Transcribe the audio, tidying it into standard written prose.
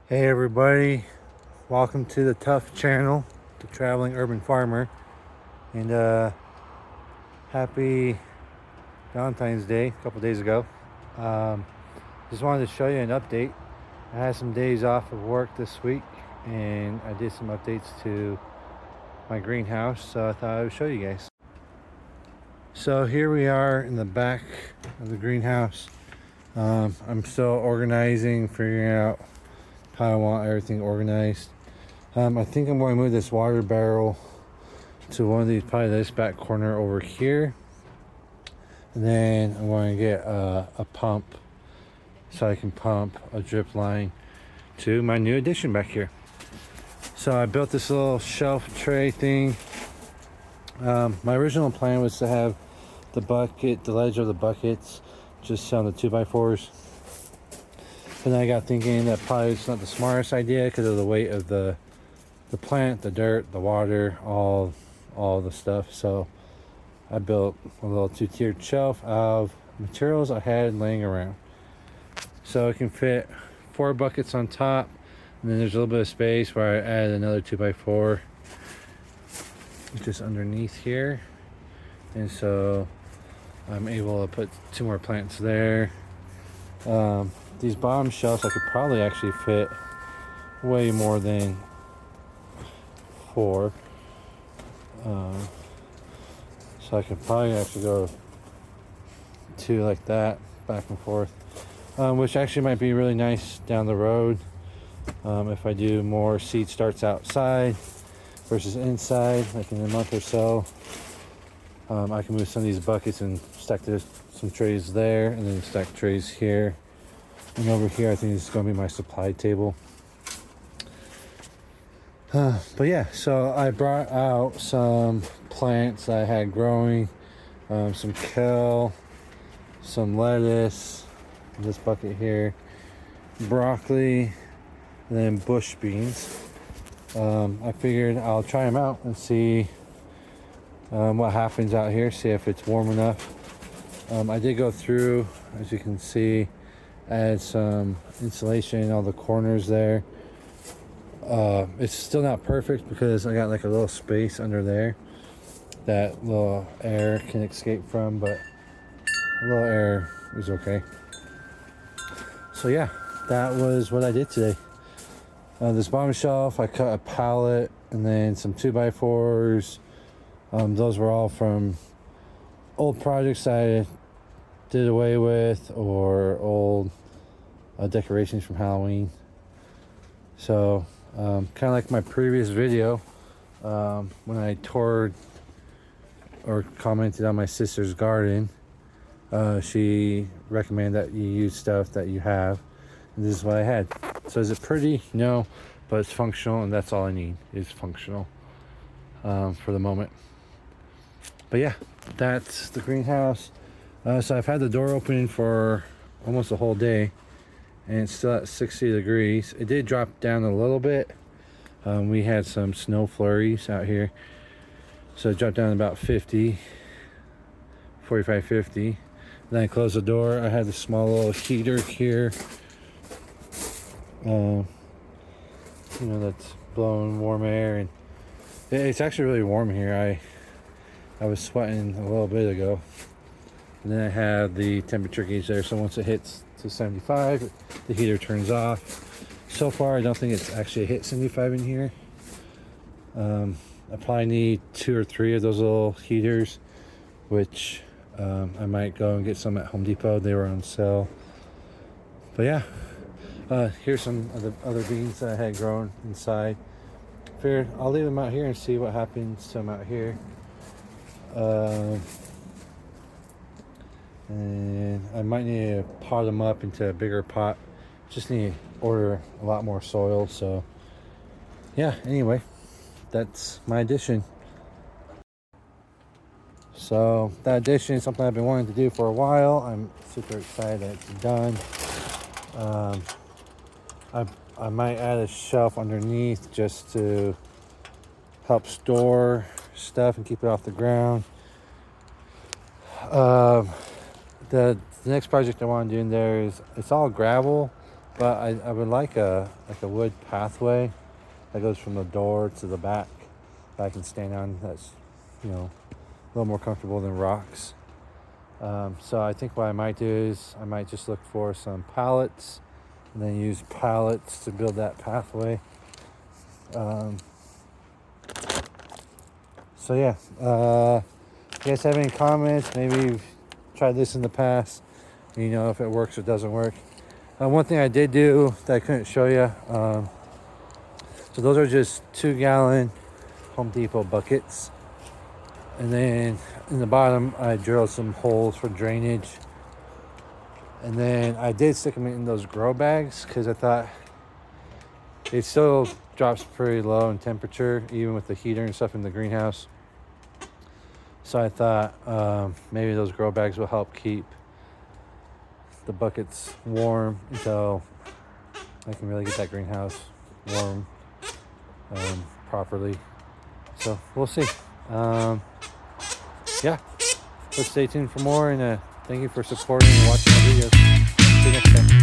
Hey everybody, welcome to the Tough Channel, the Traveling Urban Farmer, and happy Valentine's Day a couple days ago. Just wanted to show you an update. I had some days off of work this week and I did some updates to my greenhouse, so I thought I would show you guys. So here we are in the back of the greenhouse. I'm still organizing, figuring out how I want everything organized. I think I'm going to move this water barrel to one of these, probably this back corner over here. And then I'm going to get a pump so I can pump a drip line to my new addition back here. So I built this little shelf tray thing. My original plan was to have the ledge of the buckets just on the 2x4s. And then I got thinking that probably it's not the smartest idea because of the weight of the plant, the dirt, the water, all the stuff. So I built a little 2-tiered shelf of materials I had laying around. So it can fit 4 buckets on top, and then there's a little bit of space where I added another 2x4 just underneath here. And so I'm able to put 2 more plants there. These bottom shelves I could probably actually fit way more than 4. So I could probably actually go 2 like that, back and forth. Which actually might be really nice down the road. If I do more seed starts outside versus inside, like in a month or so. I can move some of these buckets and stack some trays there, and then stack trays here. And over here, I think this is going to be my supply table. But yeah, so I brought out some plants I had growing. Some kale, some lettuce, this bucket here, broccoli, and then bush beans. I figured I'll try them out and see what happens out here, see if it's warm enough. I did go through, as you can see, add some insulation in all the corners there. It's still not perfect because I got like a little space under there that little air can escape from, but a little air is okay. So yeah, that was what I did today. This bottom shelf, I cut a pallet and then some 2x4s. Those were all from old projects I did away with, or old decorations from Halloween. So kind of like my previous video, when I toured or commented on my sister's garden, she recommended that you use stuff that you have, and this is what I had. So is it pretty? No, but it's functional, and that's all I need is functional for the moment. But yeah, that's the greenhouse. So I've had the door open for almost a whole day, and it's still at 60 degrees. It did drop down a little bit. We had some snow flurries out here, so it dropped down about 50, 45, 50. Then I closed the door. I had the small little heater here, that's blowing warm air, and it's actually really warm here. I was sweating a little bit ago. And then I have the temperature gauge there, so once it hits to 75, the heater turns off. So far, I don't think it's actually hit 75 in here. I probably need 2 or 3 of those little heaters, which I might go and get some at Home Depot. They were on sale. But yeah, here's some of the other beans that I had grown inside. Figured I'll leave them out here and see what happens to them out here. And I might need to pot them up into a bigger pot. Just need to order a lot more soil. So yeah, anyway, that's my addition. So that addition is something I've been wanting to do for a while. I'm super excited that it's done. I might add a shelf underneath just to help store stuff and keep it off the ground. The next project I want to do in there is, it's all gravel, But I would like a wood pathway that goes from the door to the back that I can stand on. That's, you know, a little more comfortable than rocks. So I think what I might do is I might just look for some pallets and then use pallets to build that pathway. So yeah, if you guys have any comments, maybe you've tried this in the past, you know if it works or doesn't work. One thing I did do that I couldn't show you, so those are just 2-gallon Home Depot buckets. And then in the bottom, I drilled some holes for drainage. And then I did stick them in those grow bags because I thought it still drops pretty low in temperature, even with the heater and stuff in the greenhouse. So I thought maybe those grow bags will help keep the buckets warm until I can really get that greenhouse warm properly. So we'll see. Yeah, let's stay tuned for more, and thank you for supporting and watching my videos. See you next time.